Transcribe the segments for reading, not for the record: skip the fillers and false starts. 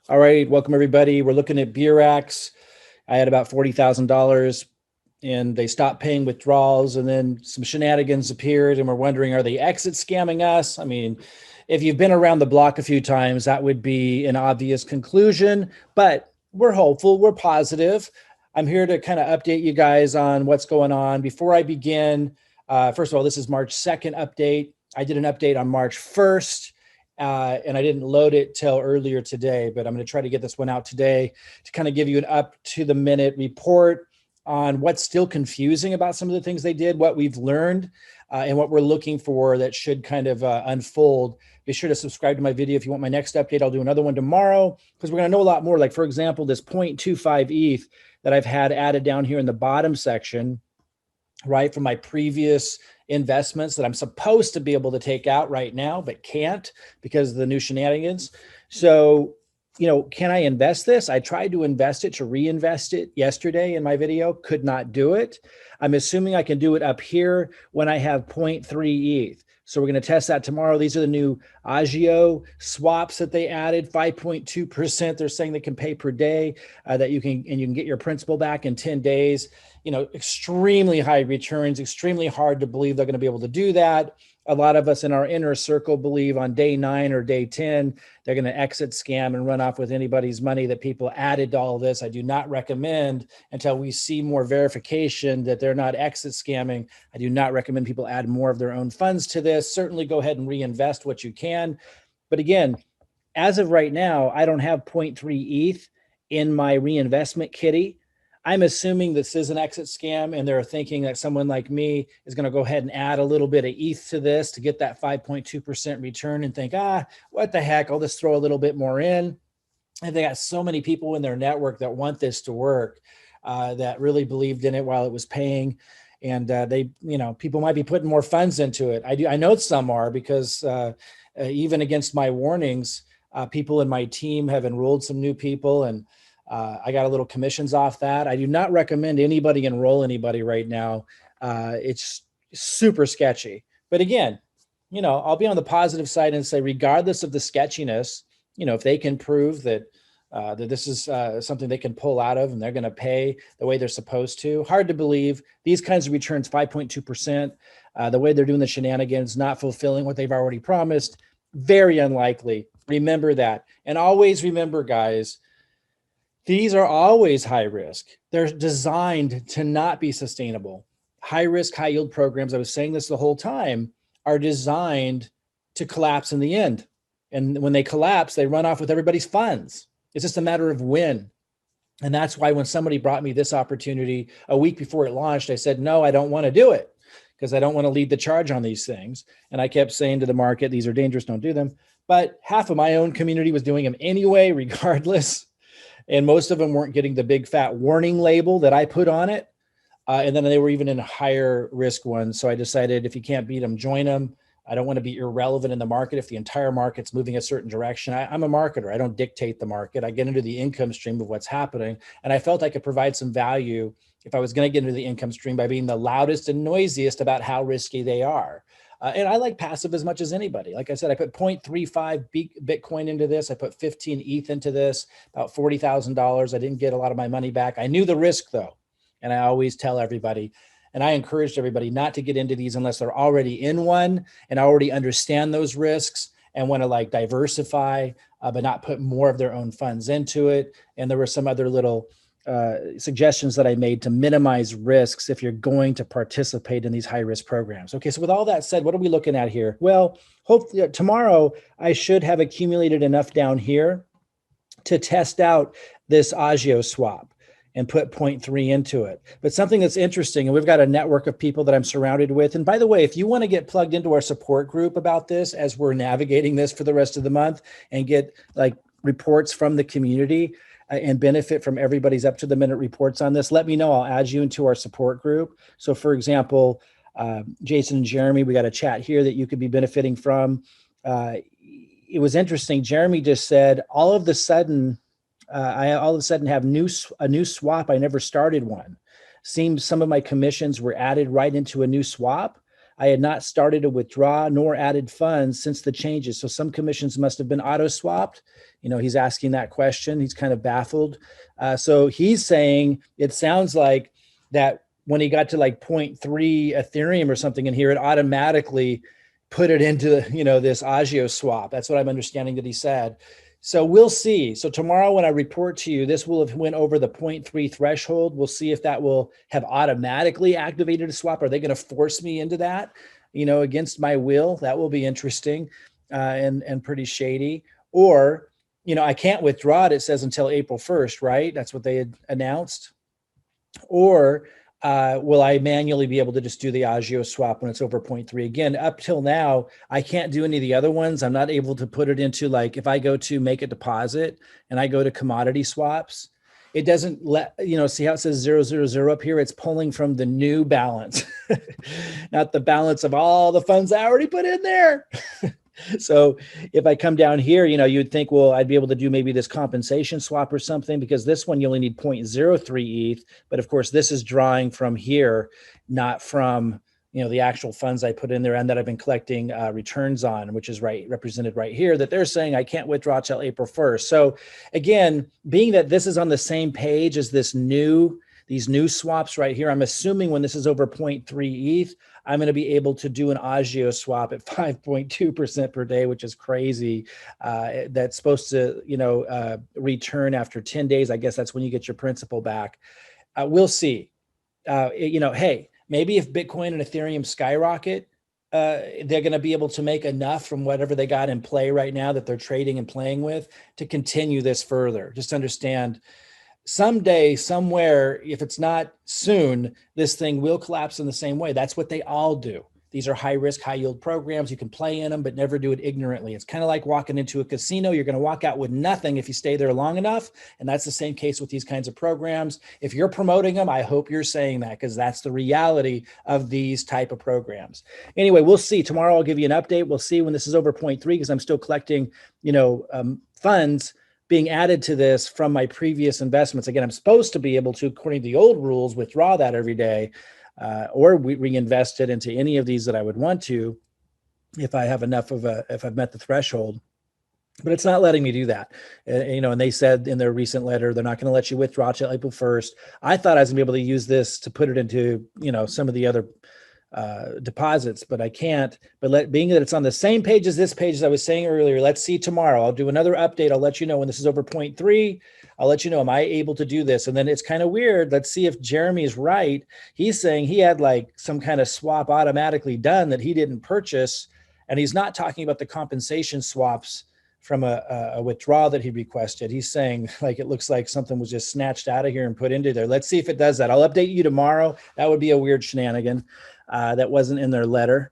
All right, welcome everybody. We're looking at Beurax. I had about $40,000 and they stopped paying withdrawals, and then some shenanigans appeared and we're wondering, are they exit scamming us? I mean, if you've been around the block a few times, that would be an obvious conclusion, but we're hopeful, we're positive. I'm here to kind of update you guys on what's going on. Before I begin, first of all, this is March 2nd update. I did an update on March 1st. And I didn't load it till earlier today, but I'm going to try to get this one out today to kind of give you an up to the minute report on what's still confusing about some of the things they did, what we've learned, and what we're looking for that should kind of unfold. Be sure to subscribe to my video if you want my next update. I'll do another one tomorrow because we're going to know a lot more. Like, for example, this 0.25 ETH that I've had added down here in the bottom section, right, from my previous investments that I'm supposed to be able to take out right now, but can't because of the new shenanigans. So, can I invest this? I tried to invest it, to reinvest it yesterday in my video, could not do it. I'm assuming I can do it up here when I have 0.3 ETH. So we're going to test that tomorrow. These are the new Agio swaps that they added, 5.2%. They're saying they can pay per day, that you can get your principal back in 10 days. Extremely high returns, extremely hard to believe they're going to be able to do that. A lot of us in our inner circle believe on day 9 or day 10, they're going to exit scam and run off with anybody's money that people added to all of this. I do not recommend, until we see more verification that they're not exit scamming, I do not recommend people add more of their own funds to this. Certainly go ahead and reinvest what you can. But again, as of right now, I don't have 0.3 ETH in my reinvestment kitty. I'm assuming this is an exit scam, and they're thinking that someone like me is going to go ahead and add a little bit of ETH to this to get that 5.2% return and think, what the heck, I'll just throw a little bit more in. And they got so many people in their network that want this to work, that really believed in it while it was paying. And people might be putting more funds into it. I know some are, because even against my warnings, people in my team have enrolled some new people, and I got a little commissions off that. I do not recommend anybody enroll anybody right now. It's super sketchy. But again, I'll be on the positive side and say, regardless of the sketchiness, if they can prove that this is something they can pull out of and they're going to pay the way they're supposed to. Hard to believe these kinds of returns, 5.2%, the way they're doing the shenanigans, not fulfilling what they've already promised. Very unlikely. Remember that. And always remember, guys, these are always high risk. They're designed to not be sustainable. High risk, high yield programs, I was saying this the whole time, are designed to collapse in the end. And when they collapse, they run off with everybody's funds. It's just a matter of when. And that's why when somebody brought me this opportunity a week before it launched, I said, no, I don't want to do it, because I don't want to lead the charge on these things. And I kept saying to the market, these are dangerous, don't do them. But half of my own community was doing them anyway, regardless. And most of them weren't getting the big fat warning label that I put on it. And then they were even in higher risk ones. So I decided, if you can't beat them, join them. I don't want to be irrelevant in the market if the entire market's moving a certain direction. I'm a marketer. I don't dictate the market. I get into the income stream of what's happening. And I felt I could provide some value if I was going to get into the income stream by being the loudest and noisiest about how risky they are. And I like passive as much as anybody. Like I said, I put 0.35 Bitcoin into this. I put 15 ETH into this, about $40,000. I didn't get a lot of my money back. I knew the risk, though. And I always tell everybody, and I encouraged everybody not to get into these unless they're already in one and already understand those risks and want to diversify, but not put more of their own funds into it. And there were some other little suggestions that I made to minimize risks if you're going to participate in these high risk programs. Okay, so with all that said, what are we looking at here? Well, hopefully tomorrow I should have accumulated enough down here to test out this Agio swap and put 0.3 into it. But something that's interesting, and we've got a network of people that I'm surrounded with. And by the way, if you want to get plugged into our support group about this as we're navigating this for the rest of the month and get reports from the community, and benefit from everybody's up to the minute reports on this, let me know. I'll add you into our support group. So for example, Jason and Jeremy, we got a chat here that you could be benefiting from. It was interesting. Jeremy just said, all of a sudden have a new swap. I never started one. Seems some of my commissions were added right into a new swap. I had not started to withdraw nor added funds since the changes. So some commissions must have been auto swapped. He's asking that question. He's kind of baffled. So he's saying it sounds like that when he got to like 0.3 Ethereum or something in here, it automatically put it into, this Agio swap. That's what I'm understanding that he said. So we'll see. So tomorrow when I report to you, this will have went over the 0.3 threshold. We'll see if that will have automatically activated a swap. Are they going to force me into that, against my will? That will be interesting and pretty shady. Or, I can't withdraw it, it says, until April 1st, right? That's what they had announced. Or will I manually be able to just do the Agio swap when it's over 0.3? Again, up till now, I can't do any of the other ones. I'm not able to put it into, like, if I go to make a deposit and I go to commodity swaps, it doesn't let, see how it says 000 up here? It's pulling from the new balance, not the balance of all the funds I already put in there. So if I come down here, you'd think, well, I'd be able to do maybe this compensation swap or something, because this one you only need 0.03 ETH. But of course, this is drawing from here, not from, the actual funds I put in there and that I've been collecting returns on, which is represented right here, that they're saying I can't withdraw till April 1st. So again, being that this is on the same page as these new swaps right here, I'm assuming when this is over 0.3 ETH, I'm going to be able to do an Agio swap at 5.2% per day, which is crazy. That's supposed to, return after 10 days. I guess that's when you get your principal back. We'll see. Hey, maybe if Bitcoin and Ethereum skyrocket, they're going to be able to make enough from whatever they got in play right now that they're trading and playing with to continue this further. Just understand, someday, somewhere, if it's not soon, this thing will collapse in the same way. That's what they all do. These are high risk, high yield programs. You can play in them, but never do it ignorantly. It's kind of like walking into a casino. You're going to walk out with nothing if you stay there long enough. And that's the same case with these kinds of programs. If you're promoting them, I hope you're saying that, because that's the reality of these type of programs. Anyway, we'll see. Tomorrow I'll give you an update. We'll see when this is over 0.3, because I'm still collecting, funds being added to this from my previous investments. Again, I'm supposed to be able to, according to the old rules, withdraw that every day, or reinvest it into any of these that I would want to, if I have enough if I've met the threshold. But it's not letting me do that. And they said in their recent letter, they're not going to let you withdraw till April 1st. I thought I was going to be able to use this to put it into, some of the other deposits, but I can't. But being that it's on the same page as this page, as I was saying earlier, let's see tomorrow. I'll do another update. I'll let you know when this is over 0.3. I'll let you know, am I able to do this? And then it's kind of weird. Let's see if Jeremy is right. He's saying he had like some kind of swap automatically done that he didn't purchase. And he's not talking about the compensation swaps from a withdrawal that he requested. He's saying, like, it looks like something was just snatched out of here and put into there. Let's see if it does that. I'll update you tomorrow. That would be a weird shenanigan. That wasn't in their letter.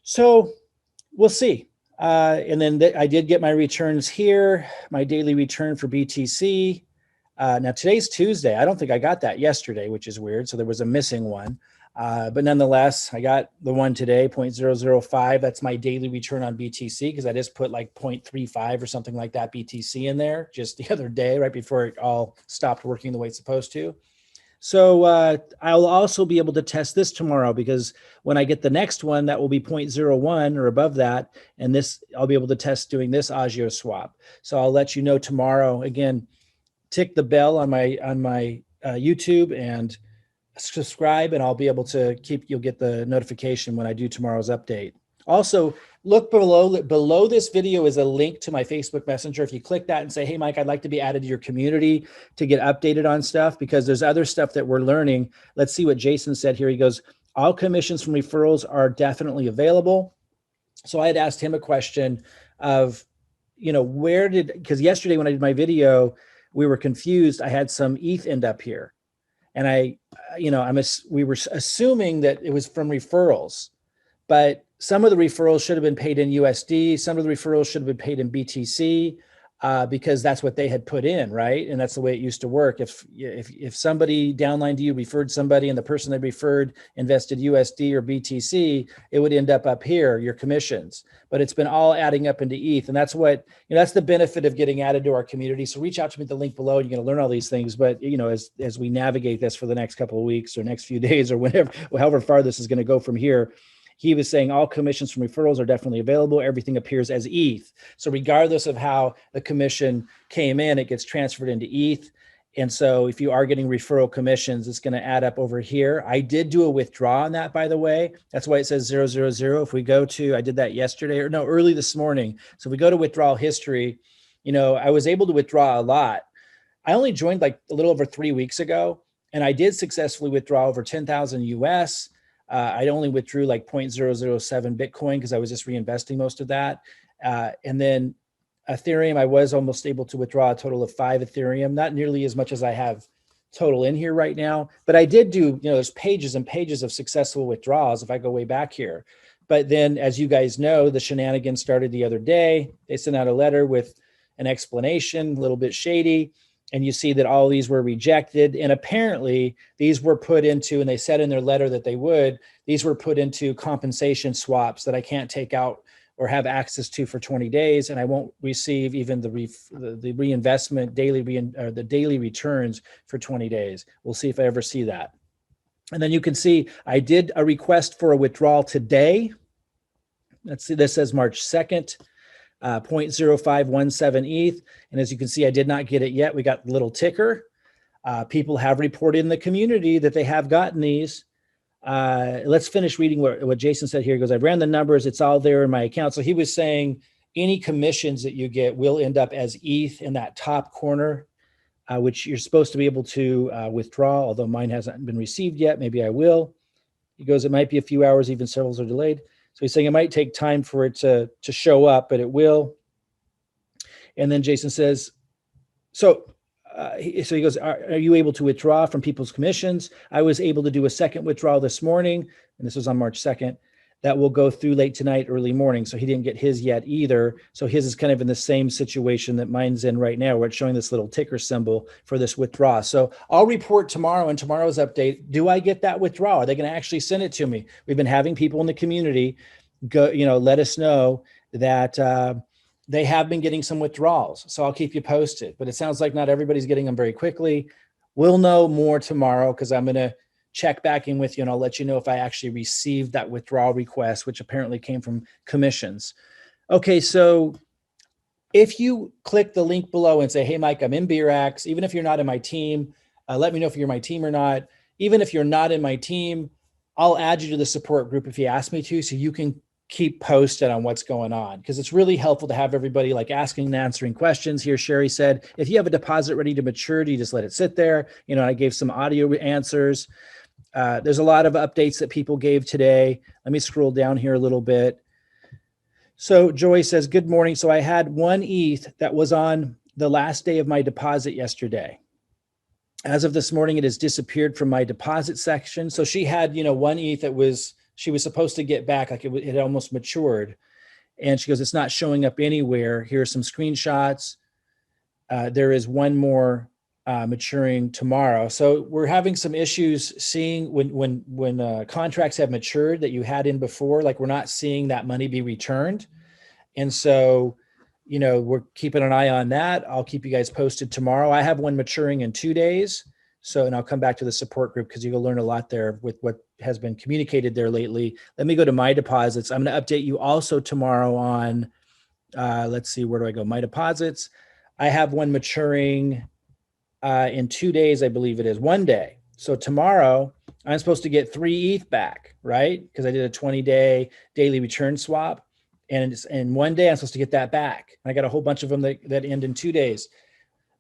So we'll see. And then I did get my returns here, my daily return for BTC. Now today's Tuesday. I don't think I got that yesterday, which is weird. So there was a missing one. But nonetheless, I got the one today, 0.005. That's my daily return on BTC, because I just put like 0.35 or something like that BTC in there just the other day, right before it all stopped working the way it's supposed to. So I'll also be able to test this tomorrow, because when I get the next one, that will be 0.01 or above that. And this, I'll be able to test doing this Agio swap. So I'll let you know tomorrow. Again, tick the bell on my YouTube and subscribe, and I'll be able to you'll get the notification when I do tomorrow's update. Also, look below this video is a link to my Facebook Messenger. If you click that and say, hey, Mike, I'd like to be added to your community to get updated on stuff, because there's other stuff that we're learning. Let's see what Jason said here. He goes, all commissions from referrals are definitely available. So I had asked him a question of, because yesterday when I did my video, we were confused. I had some ETH end up here. And we were assuming that it was from referrals, but some of the referrals should have been paid in USD. Some of the referrals should have been paid in BTC, because that's what they had put in, right? And that's the way it used to work. If somebody downline to you referred somebody and the person they referred invested USD or BTC, it would end up here, your commissions. But it's been all adding up into ETH, and that's what that's the benefit of getting added to our community. So reach out to me at the link below. You're going to learn all these things. But as we navigate this for the next couple of weeks or next few days or whenever, however far this is going to go from here, he was saying all commissions from referrals are definitely available. Everything appears as ETH. So regardless of how the commission came in, it gets transferred into ETH. And so if you are getting referral commissions, it's going to add up over here. I did do a withdraw on that, by the way. That's why it says 000. If we go to, I did that yesterday, or no, early this morning. So if we go to withdrawal history, I was able to withdraw a lot. I only joined like a little over 3 weeks ago, and I did successfully withdraw over 10,000 US. I only withdrew like 0.007 Bitcoin because I was just reinvesting most of that. And then Ethereum, I was almost able to withdraw a total of 5 Ethereum, not nearly as much as I have total in here right now, but I did do, there's pages and pages of successful withdrawals if I go way back here. But then, as you guys know, the shenanigans started the other day. They sent out a letter with an explanation, a little bit shady, and you see that all these were rejected. And apparently these were put into, and they said in their letter that they would, these were put into compensation swaps that I can't take out or have access to for 20 days, and I won't receive even the reinvestment the daily returns for 20 days. We'll see if I ever see that. And then you can see I did a request for a withdrawal today. Let's see, this says March 2nd, 0.0517 ETH. And as you can see, I did not get it yet. We got the little ticker. People have reported in the community that they have gotten these. Let's finish reading what Jason said here. He goes, I've ran the numbers. It's all there in my account. So he was saying any commissions that you get will end up as ETH in that top corner, which you're supposed to be able to withdraw, although mine hasn't been received yet. Maybe I will. He goes, it might be a few hours, even several are delayed. So he's saying it might take time for it to show up, but it will. And then Jason says, so he goes, are you able to withdraw from people's commissions? I was able to do a second withdrawal this morning, and this was on March 2nd. That will go through late tonight, early morning. So he didn't get his yet either. So his is kind of in the same situation that mine's in right now, where it's showing this little ticker symbol for this withdrawal. So I'll report tomorrow in tomorrow's update. Do I get that withdrawal? Are they going to actually send it to me? We've been having people in the community go, let us know that they have been getting some withdrawals. So I'll keep you posted. But it sounds like not everybody's getting them very quickly. We'll know more tomorrow because I'm going to check back in with you, and I'll let you know if I actually received that withdrawal request, which apparently came from commissions. Okay, so if you click the link below and say, hey, Mike, I'm in Beurax, even if you're not in my team, let me know if you're my team or not. Even if you're not in my team, I'll add you to the support group if you ask me to, so you can keep posted on what's going on, because it's really helpful to have everybody like asking and answering questions here. Sherry said, if you have a deposit ready to maturity, just let it sit there. I gave some audio answers. There's a lot of updates that people gave today. Let me scroll down here a little bit. So Joy says, good morning. So I had 1 ETH that was on the last day of my deposit yesterday. As of this morning, it has disappeared from my deposit section. So she had, 1 ETH that she was supposed to get back, like it had almost matured. And she goes, it's not showing up anywhere. Here are some screenshots. There is one more maturing tomorrow. So we're having some issues seeing when contracts have matured that you had in before, like we're not seeing that money be returned. And so, we're keeping an eye on that. I'll keep you guys posted tomorrow. I have one maturing in 2 days. So, and I'll come back to the support group because you'll learn a lot there with what has been communicated there lately. Let me go to my deposits. I'm going to update you also tomorrow on, let's see, where do I go? My deposits. I have one maturing in 2 days, I believe it is, 1 day. So tomorrow I'm supposed to get 3 ETH back, right? Because I did a 20-day daily return swap. And in 1 day, I'm supposed to get that back. And I got a whole bunch of them that end in 2 days.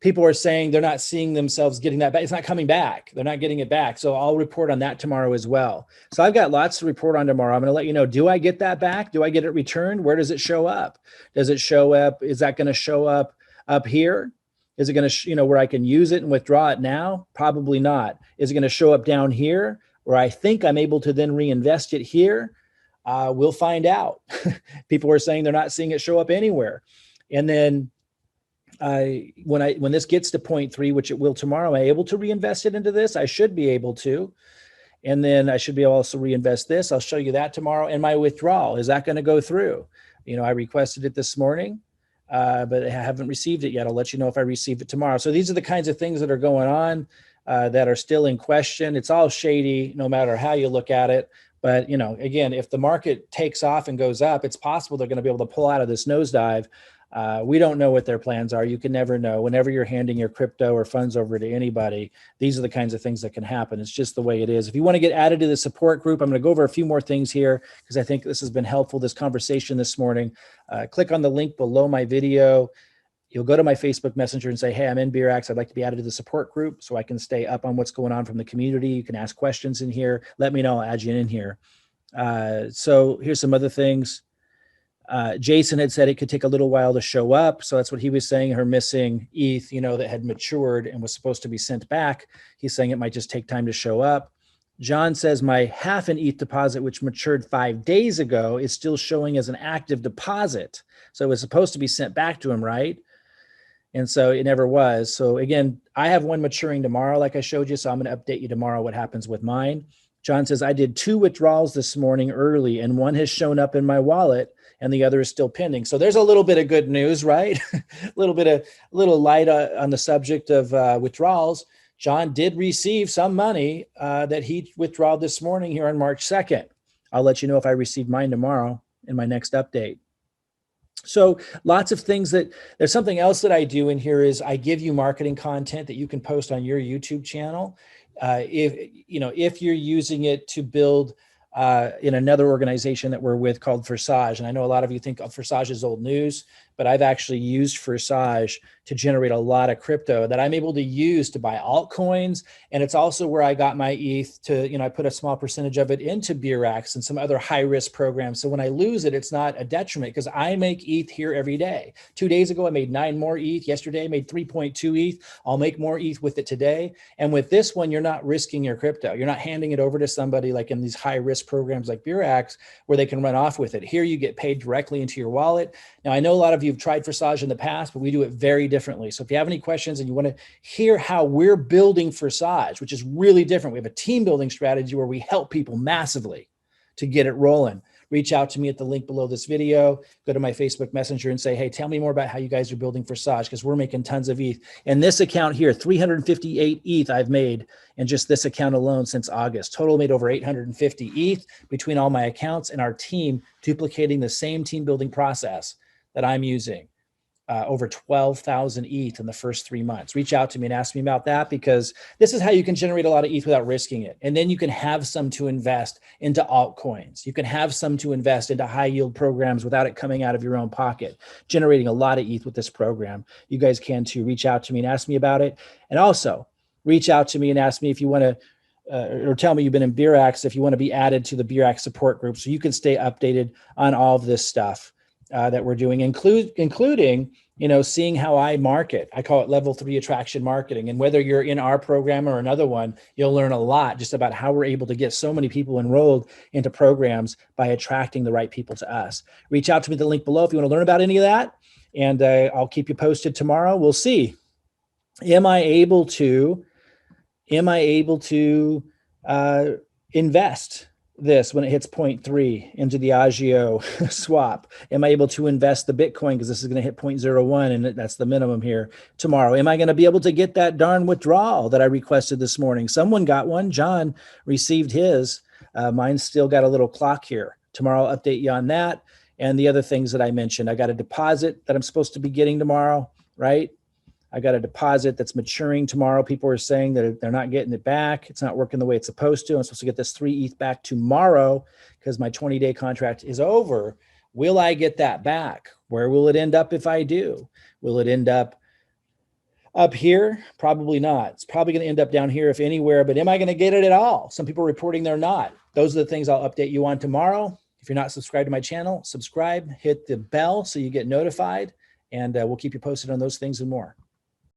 People are saying they're not seeing themselves getting that back. It's not coming back. They're not getting it back. So I'll report on that tomorrow as well. So I've got lots to report on tomorrow. I'm going to let you know, do I get that back? Do I get it returned? Where does it show up? Does it show up? Is that going to show up here? Is it going to, where I can use it and withdraw it now? Probably not. Is it going to show up down here where I think I'm able to then reinvest it here? We'll find out. People are saying they're not seeing it show up anywhere. And then when this gets to 0.3, which it will tomorrow, am I able to reinvest it into this? I should be able to. And then I should be able to also reinvest this. I'll show you that tomorrow. And my withdrawal, is that going to go through? I requested it this morning, but I haven't received it yet. I'll let you know if I receive it tomorrow. So these are the kinds of things that are going on that are still in question. It's all shady, no matter how you look at it. But, you know, again, if the market takes off and goes up, it's possible they're going to be able to pull out of this nosedive. We don't know what their plans are. You can never know. Whenever you're handing your crypto or funds over to anybody, these are the kinds of things that can happen. It's just the way it is. If you want to get added to the support group, I'm going to go over a few more things here because I think this has been helpful, this conversation this morning. Click on the link below my video. You'll go to my Facebook Messenger and say, hey, I'm in Beurax. I'd like to be added to the support group so I can stay up on what's going on from the community. You can ask questions in here. Let me know. I'll add you in here. So here's some other things. Jason had said it could take a little while to show up. So that's what he was saying, her missing ETH, you know, that had matured and was supposed to be sent back. He's saying it might just take time to show up. John says my half an ETH deposit, which matured 5 days ago, is still showing as an active deposit. So it was supposed to be sent back to him, right? And so it never was. So again, I have one maturing tomorrow, like I showed you. So I'm going to update you tomorrow what happens with mine. John says, I did 2 withdrawals this morning early, and one has shown up in my wallet and the other is still pending. So there's a little bit of good news, right? a little light on the subject of withdrawals. John did receive some money that he withdrawed this morning here on March 2nd. I'll let you know if I receive mine tomorrow in my next update. So lots of things there's something else that I do in here is I give you marketing content that you can post on your YouTube channel. If you're using it to build in another organization that we're with called Forsage. And I know a lot of you think of Forsage as old news, but I've actually used Forsage to generate a lot of crypto that I'm able to use to buy altcoins. And it's also where I got my ETH to, I put a small percentage of it into Beurax and some other high risk programs. So when I lose it, it's not a detriment because I make ETH here every day. 2 days ago, I made 9 more ETH. Yesterday, I made 3.2 ETH. I'll make more ETH with it today. And with this one, you're not risking your crypto. You're not handing it over to somebody like in these high risk programs like Beurax where they can run off with it. Here, you get paid directly into your wallet. Now, I know a lot of you have tried Forsage in the past, but we do it very differently. So if you have any questions and you want to hear how we're building Forsage, which is really different, we have a team building strategy where we help people massively to get it rolling. Reach out to me at the link below this video, go to my Facebook Messenger and say, hey, tell me more about how you guys are building Forsage because we're making tons of ETH. And this account here, 358 ETH I've made in just this account alone since August. Total made over 850 ETH between all my accounts and our team duplicating the same team building process that I'm using. Over 12,000 ETH in the first 3 months. Reach out to me and ask me about that because this is how you can generate a lot of ETH without risking it. And then you can have some to invest into altcoins. You can have some to invest into high yield programs without it coming out of your own pocket, generating a lot of ETH with this program. You guys can too. Reach out to me and ask me about it. And also reach out to me and ask me if you want to or tell me you've been in Beurax if you want to be added to the Beurax support group so you can stay updated on all of this stuff that we're doing, including, seeing how I market. I call it level 3 attraction marketing. And whether you're in our program or another one, you'll learn a lot just about how we're able to get so many people enrolled into programs by attracting the right people to us. Reach out to me at the link below if you want to learn about any of that. And I'll keep you posted tomorrow. We'll see. Am I able to invest this when it hits 0.3 into the Agio swap? Am I able to invest the Bitcoin because this is going to hit 0.01 and that's the minimum here tomorrow? Am I going to be able to get that darn withdrawal that I requested this morning? Someone got one. John received his. Mine's still got a little clock here. Tomorrow I'll update you on that and the other things that I mentioned. I got a deposit that I'm supposed to be getting tomorrow, right? I got a deposit that's maturing tomorrow. People are saying that they're not getting it back. It's not working the way it's supposed to. I'm supposed to get this 3 ETH back tomorrow because my 20-day contract is over. Will I get that back? Where will it end up if I do? Will it end up here? Probably not. It's probably going to end up down here if anywhere, but am I going to get it at all? Some people are reporting they're not. Those are the things I'll update you on tomorrow. If you're not subscribed to my channel, subscribe, hit the bell so you get notified, and we'll keep you posted on those things and more.